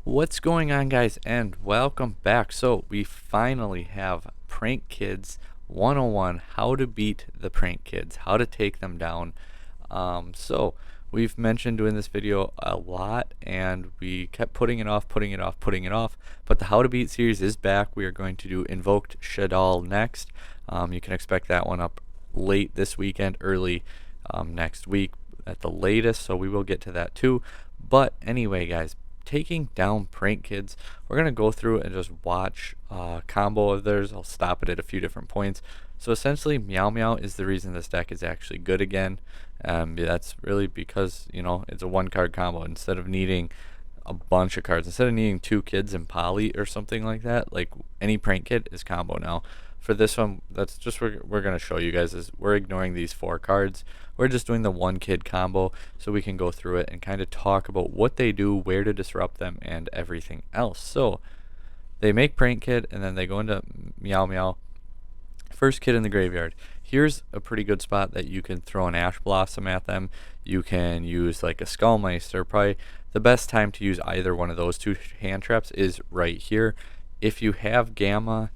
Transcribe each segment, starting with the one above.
What's going on, guys, and welcome back. So we finally have Prank Kids 101, how to beat the prank kids, how to take them down. So we've mentioned doing this video a lot, and we kept putting it off, but the How to Beat series is back. We are going to do Invoked Shadal next. You can expect that one up late this weekend, early next week at the latest, so we will get to that too. But anyway, guys, taking down prank kids, we're going to go through and just watch a combo of theirs. I'll stop it at a few different points. So essentially, Meow Meow is the reason this deck is actually good again. That's really because, it's a one card combo. Instead of needing a bunch of cards, instead of needing two kids and Poly or something like that, like any prank kid is combo now. For this one, that's just what we're going to show you guys, is we're ignoring these four cards. We're just doing the one kid combo so we can go through it and kind of talk about what they do, where to disrupt them, and everything else. So they make prank kid and then they go into Meow Meow. First kid in the graveyard. Here's a pretty good spot that you can throw an Ash Blossom at them. You can use like a Skullmeister. Probably the best time to use either one of those two hand traps is right here. If you have Gamma,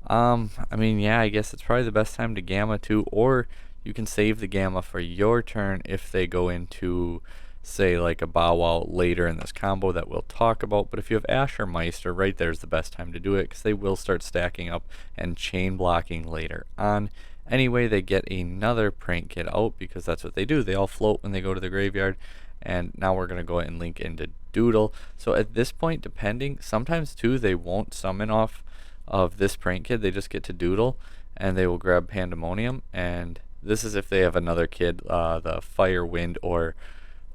yeah, I guess it's probably the best time to Gamma too, or you can save the Gamma for your turn if they go into, say, like a Bow Wow later in this combo that we'll talk about. But if you have Ash or Meister, right there's the best time to do it, because they will start stacking up and chain blocking later on. Anyway, they get another prank kid out because that's what they do. They all float when they go to the graveyard. And now we're going to go ahead and link into Doodle. So at this point, depending, sometimes too they won't summon off of this prank kid. They just get to Doodle and they will grab Pandemonium, and this is if they have another kid, the Fire, Wind, or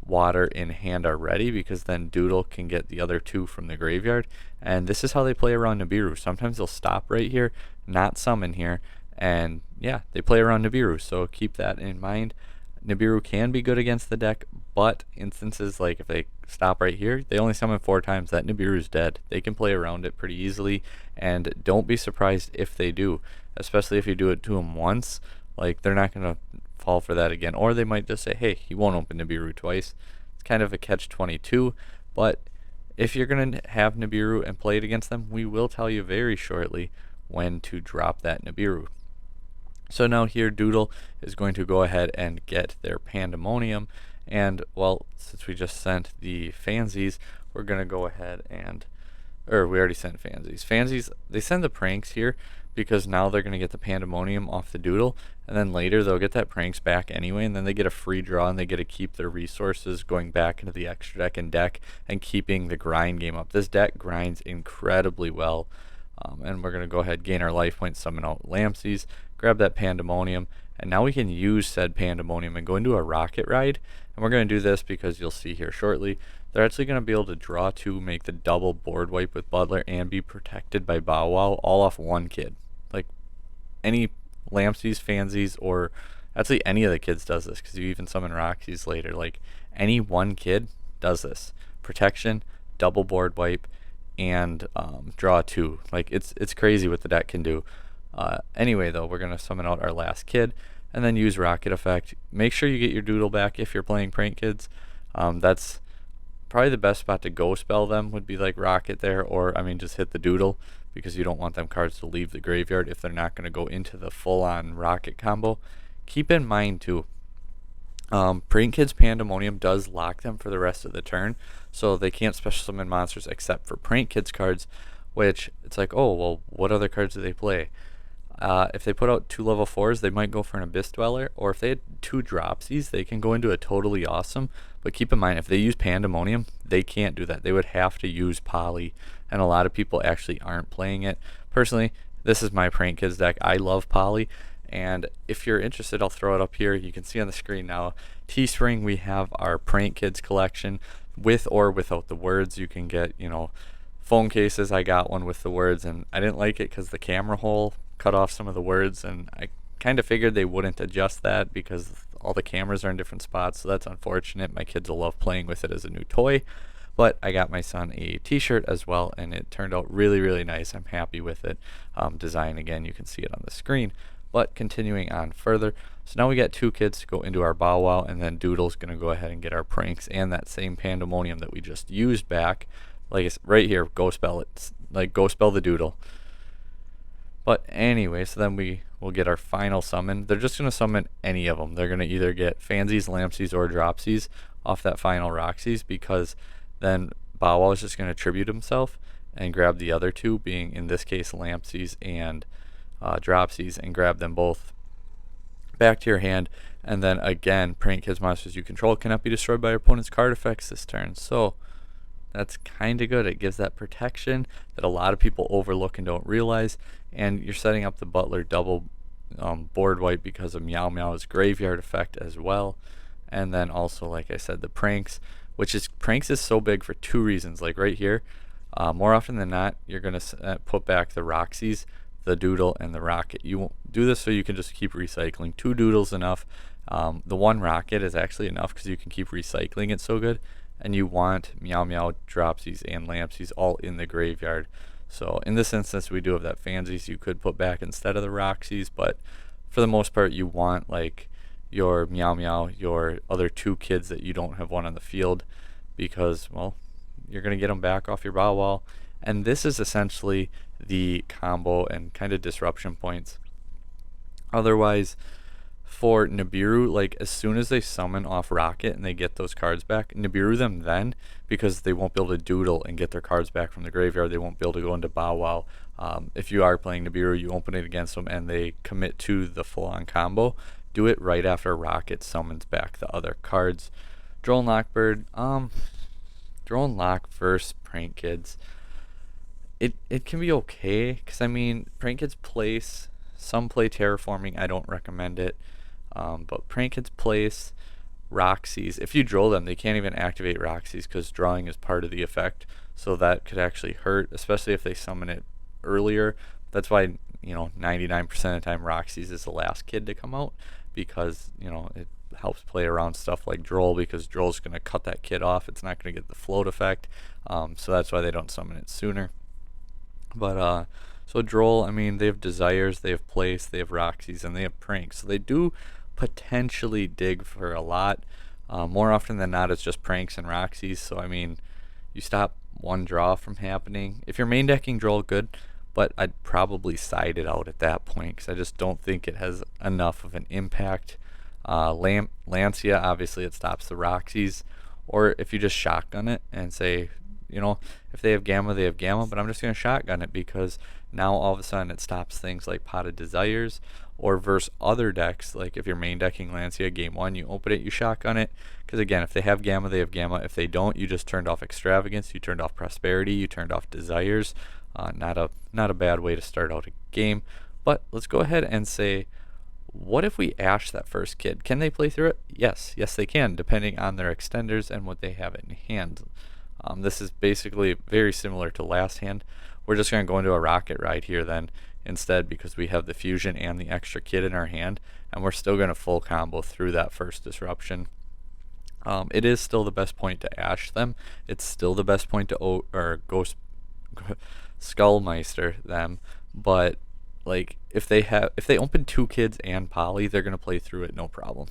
Water in hand already, because then Doodle can get the other two from the graveyard. And this is how they play around Nibiru. Sometimes they'll stop right here, not summon here, and yeah, they play around Nibiru, so keep that in mind. Nibiru can be good against the deck, but instances like if they stop right here, they only summon 4 times, that Nibiru's dead. They can play around it pretty easily, and don't be surprised if they do, especially if you do it to them once. Like, they're not going to fall for that again, or they might just say, hey, he won't open Nibiru twice. It's kind of a catch-22, but if you're going to have Nibiru and play it against them, we will tell you very shortly when to drop that Nibiru. So now here Doodle is going to go ahead and get their Pandemonium, and well, since we just sent the Fansies, we're going to go ahead and, or we already sent Fansies. Fansies, they send the pranks here because now they're going to get the Pandemonium off the Doodle, and then later they'll get that pranks back anyway, and then they get a free draw and they get to keep their resources going back into the extra deck and keeping the grind game up. This deck grinds incredibly well. And we're going to go ahead, gain our life points, summon out Lampsies, grab that Pandemonium, and now we can use said Pandemonium and go into a Rocket Ride. And we're going to do this because you'll see here shortly, they're actually going to be able to draw 2, make the double board wipe with Butler, and be protected by Bow Wow, all off one kid. Like, any Lampsies, Fansies, or actually any of the kids does this, because you even summon Roxy's later. Like, any one kid does this. Protection, double board wipe, and draw 2. Like, it's crazy what the deck can do. Anyway, though, we're going to summon out our last kid and then use Rocket Effect. Make sure you get your Doodle back if you're playing prank kids. That's probably the best spot to go spell them, would be like Rocket there, or just hit the Doodle, because you don't want them cards to leave the graveyard if they're not going to go into the full-on Rocket combo. Keep in mind too, Prank Kids Pandemonium does lock them for the rest of the turn, so they can't special summon monsters except for Prank Kids cards, which it's like, oh, well, what other cards do they play? If they put out 2 level 4s, they might go for an Abyss Dweller, or if they had 2 Dropsies, they can go into a Totally Awesome. But keep in mind, if they use Pandemonium, they can't do that. They would have to use Poly, and a lot of people actually aren't playing it. Personally, this is my Prank Kids deck. I love Poly, and if you're interested, I'll throw it up here. You can see on the screen now, Teespring, we have our Prank Kids collection with or without the words. You can get, phone cases. I got one with the words, and I didn't like it because the camera hole cut off some of the words, and I kind of figured they wouldn't adjust that because all the cameras are in different spots, so that's unfortunate. My kids will love playing with it as a new toy. But I got my son a t-shirt as well, and it turned out really, really nice. I'm happy with it. Design, again, you can see it on the screen. But continuing on further, so now we got 2 kids to go into our Bow Wow, and then Doodle's going to go ahead and get our pranks and that same Pandemonium that we just used back. like it's right here, go spell it. Like go spell the doodle. But anyway, so then we will get our final summon. They're just going to summon any of them. They're going to either get Fansies, Lampsies, or Dropsies off that final Roxy's, because then Bow Wow is just going to tribute himself and grab the other two, being in this case Lampsies and Dropsies, and grab them both back to your hand. And then again, Prank Kids monsters you control cannot be destroyed by your opponent's card effects this turn. So that's kind of good. It gives that protection that a lot of people overlook and don't realize. And you're setting up the Butler double board wipe because of Meow Meow's graveyard effect as well. And then also, like I said, the pranks, which is pranks is so big for two reasons. Like right here, more often than not, you're going to put back the Roxy's, the Doodle, and the Rocket. You won't do this so you can just keep recycling. 2 Doodles enough. The 1 Rocket is actually enough because you can keep recycling it so good. And you want Meow Meow, Dropsies, and Lampsies all in the graveyard. So in this instance, we do have that Fansies you could put back instead of the Roxy's, but for the most part, you want like your Meow Meow, your other 2 kids that you don't have one on the field, because, well, you're going to get them back off your Bow Wow. And this is essentially the combo and kind of disruption points. Otherwise, for Nibiru, like as soon as they summon off Rocket and they get those cards back, Nibiru them then, because they won't be able to doodle and get their cards back from the graveyard. They won't be able to go into Bow Wow. If you are playing Nibiru, you open it against them and they commit to the full-on combo. Do it right after Rocket summons back the other cards. Droll and Lockbird, Droll and Lock versus Prank Kids. It can be okay, because I mean, Prank Kids place, some play Terraforming, I don't recommend it. But Prank Kids place Roxy's. If you draw them, they can't even activate Roxy's because drawing is part of the effect. So that could actually hurt, especially if they summon it earlier. That's why, 99% of the time Roxy's is the last kid to come out, because, it helps play around stuff like Droll, because Droll's going to cut that kid off. It's not going to get the float effect. So that's why they don't summon it sooner. But, so Droll, I mean, they have Desires, they have Place, they have Roxy's, and they have Pranks. So they do potentially dig for a lot. More often than not, it's just Pranks and Roxy's. So, I mean, you stop one draw from happening. If you're main decking Droll, good, but I'd probably side it out at that point, because I just don't think it has enough of an impact. Lancia, obviously, it stops the Roxy's. Or if you just shotgun it and say, if they have Gamma, they have Gamma, but I'm just going to shotgun it, because now all of a sudden it stops things like Pot of Desires, or versus other decks, like if you're main decking Lancia game 1, you open it, you shotgun it, because again, if they have Gamma, they have Gamma. If they don't, you just turned off Extravagance, you turned off Prosperity, you turned off Desires. Not a bad way to start out a game. But let's go ahead and say, what if we Ash that first kid? Can they play through it? Yes they can, depending on their extenders and what they have in hand. This is basically very similar to last hand. We're just going to go into a Rocket Ride here then instead, because we have the fusion and the extra kid in our hand, and we're still going to full combo through that first disruption. It is still the best point to Ash them. It's still the best point to Ghost Skullmeister them, but like if they open 2 kids and Poly, they're going to play through it no problem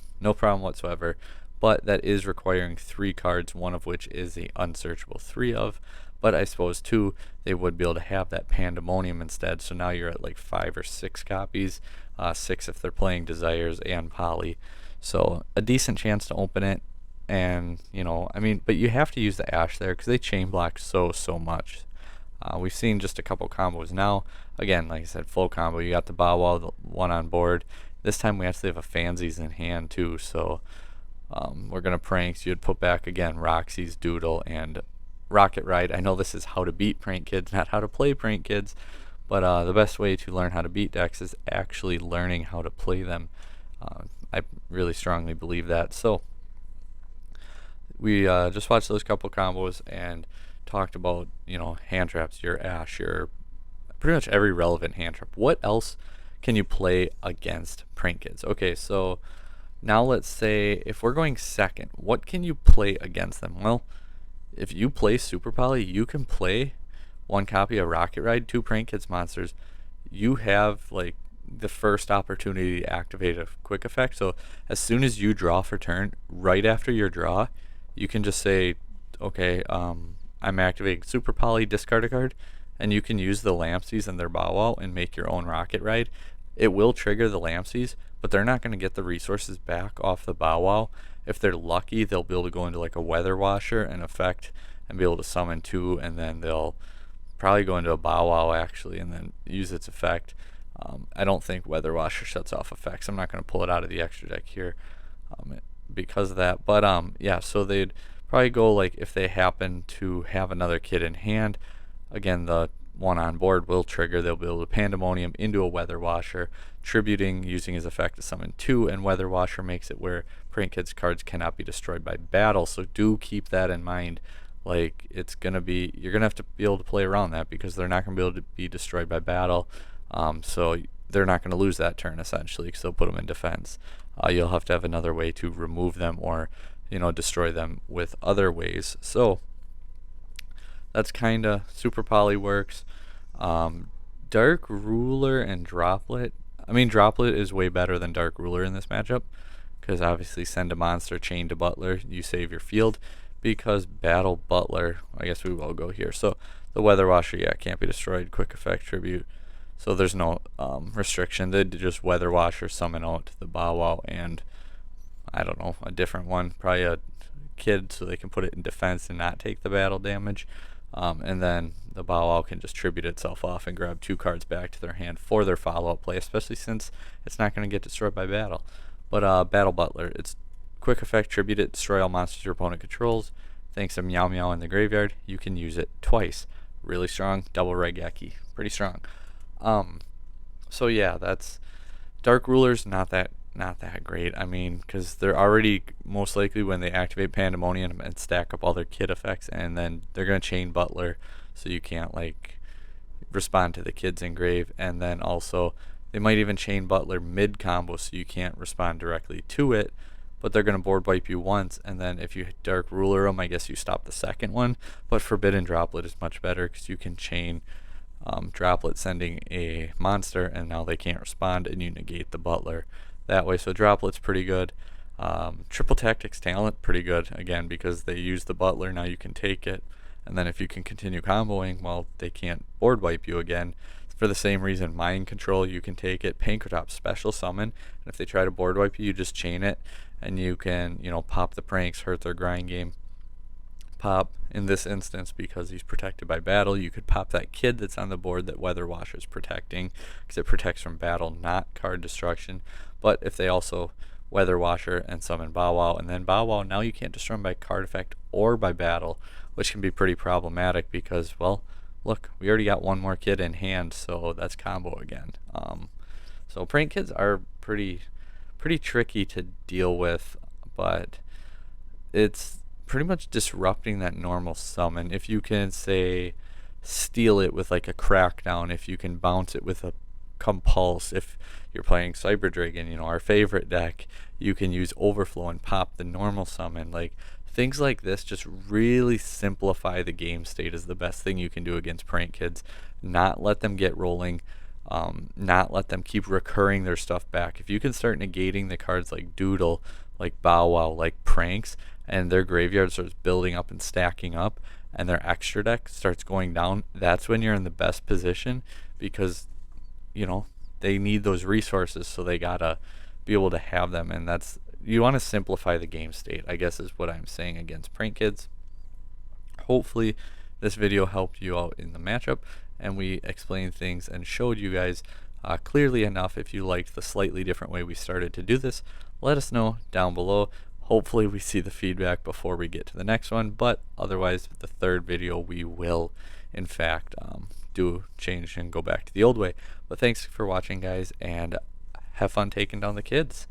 whatsoever. But that is requiring 3 cards, one of which is the unsearchable 3 of. But I suppose 2, they would be able to have that Pandemonium instead. So now you're at like 5 or 6 copies, 6 if they're playing Desires and Poly. So a decent chance to open it. And, but you have to use the Ash there, because they chain block so much. We've seen just a couple combos now. Again, like I said, full combo. You got the Bow Wow, the one on board. This time we actually have a Fansies in hand too. So we're going to Pranks. You'd put back, again, Roxy's, Doodle, and Rocket Ride. I know this is how to beat Prank Kids, not how to play Prank Kids. But the best way to learn how to beat decks is actually learning how to play them. I really strongly believe that. So we just watched those couple combos and talked about, hand traps, your Ash, your pretty much every relevant hand trap. What else can you play against Prank Kids? Okay, so now let's say if we're going second, what can you play against them? Well, if you play Super Poly, you can play 1 copy of Rocket Ride, 2 Prank Kids monsters. You have like the first opportunity to activate a quick effect. So as soon as you draw for turn, right after your draw, you can just say, okay, I'm activating Super Poly, discard a card, and you can use the Lampsies and their Bow Wow and make your own Rocket Ride. It will trigger the Lampsies, but they're not going to get the resources back off the Bow Wow. If they're lucky, they'll be able to go into like a Weather Washer and effect and be able to summon two, and then they'll probably go into a Bow Wow actually and then use its effect. I don't think Weather Washer shuts off effects. I'm not going to pull it out of the extra deck here because of that. But yeah, so they'd probably go like if they happen to have another kid in hand. Again, the one on board will trigger. They'll be able to Pandemonium into a Weather Washer, tributing using his effect to summon two, and Weather Washer makes it where Prank Kids cards cannot be destroyed by battle. So do keep that in mind. Like it's gonna be, you're gonna have to be able to play around that because they're not gonna be able to be destroyed by battle. So they're not gonna lose that turn essentially because they'll put them in defense. You'll have to have another way to remove them or destroy them with other ways. So that's kind of Super Poly works. Dark Ruler and Droplet. I mean, Droplet is way better than Dark Ruler in this matchup because obviously send a monster, chain to Butler, you save your field. Because Battle Butler, I guess we will go here. So the Weather Washer, yeah, can't be destroyed. Quick effect tribute. So there's no restriction. They'd just Weather Washer, summon out the Bow Wow, and I don't know, a different one, probably a kid, so they can put it in defense and not take the battle damage. And then the Bow Wow can just tribute itself off and grab two cards back to their hand for their follow-up play, especially since it's not going to get destroyed by battle. But Battle Butler, it's quick effect, tribute it, destroy all monsters your opponent controls. Thanks to Meow Meow in the graveyard, you can use it twice. Really strong, double Regeki, pretty strong. So yeah, that's Dark Ruler's not that great. I mean, because they're already most likely when they activate Pandemonium and stack up all their kid effects, and then they're gonna chain Butler, so you can't like respond to the kids in grave, and then also they might even chain Butler mid combo, so you can't respond directly to it. But they're going to board wipe you once, and then if you Dark Ruler them, I guess you stop the second one. But Forbidden Droplet is much better because you can chain Droplet sending a monster, and now they can't respond, and you negate the Butler that way. So Droplet's pretty good. Triple Tactics Talent, pretty good, again, because they use the Butler, now you can take it. And then if you can continue comboing, well, they can't board wipe you again. For the same reason, Mind Control, you can take it. Pancratop Special Summon, and if they try to board wipe you, you just chain it. And you can, pop the pranks, hurt their grind game. Pop, in this instance, because he's protected by battle, you could pop that kid that's on the board that Weather Washer is protecting, because it protects from battle, not card destruction. But if they also Weather Washer and summon Bow Wow, and then Bow Wow, now you can't destroy him by card effect or by battle, which can be pretty problematic because, well, look, we already got one more kid in hand, so that's combo again. So prank kids are pretty tricky to deal with, but it's pretty much disrupting that normal summon. If you can, say, steal it with like a Crackdown, if you can bounce it with a Compulse, if you're playing Cyber Dragon, our favorite deck, you can use Overflow and pop the normal summon. Like things like this just really simplify the game state is the best thing you can do against prank kids. Not let them get rolling. Not let them keep recurring their stuff back. If you can start negating the cards like Doodle, like Bow Wow, like Pranks, and their graveyard starts building up and stacking up, and their extra deck starts going down, that's when you're in the best position because, they need those resources, so they gotta be able to have them, and you want to simplify the game state, I guess is what I'm saying against prank kids. Hopefully this video helped you out in the matchup, and we explained things and showed you guys clearly enough. If you liked the slightly different way we started to do this, let us know down below. Hopefully we see the feedback before we get to the next one, but otherwise the third video we will in fact do change and go back to the old way. But thanks for watching, guys, and have fun taking down the kids.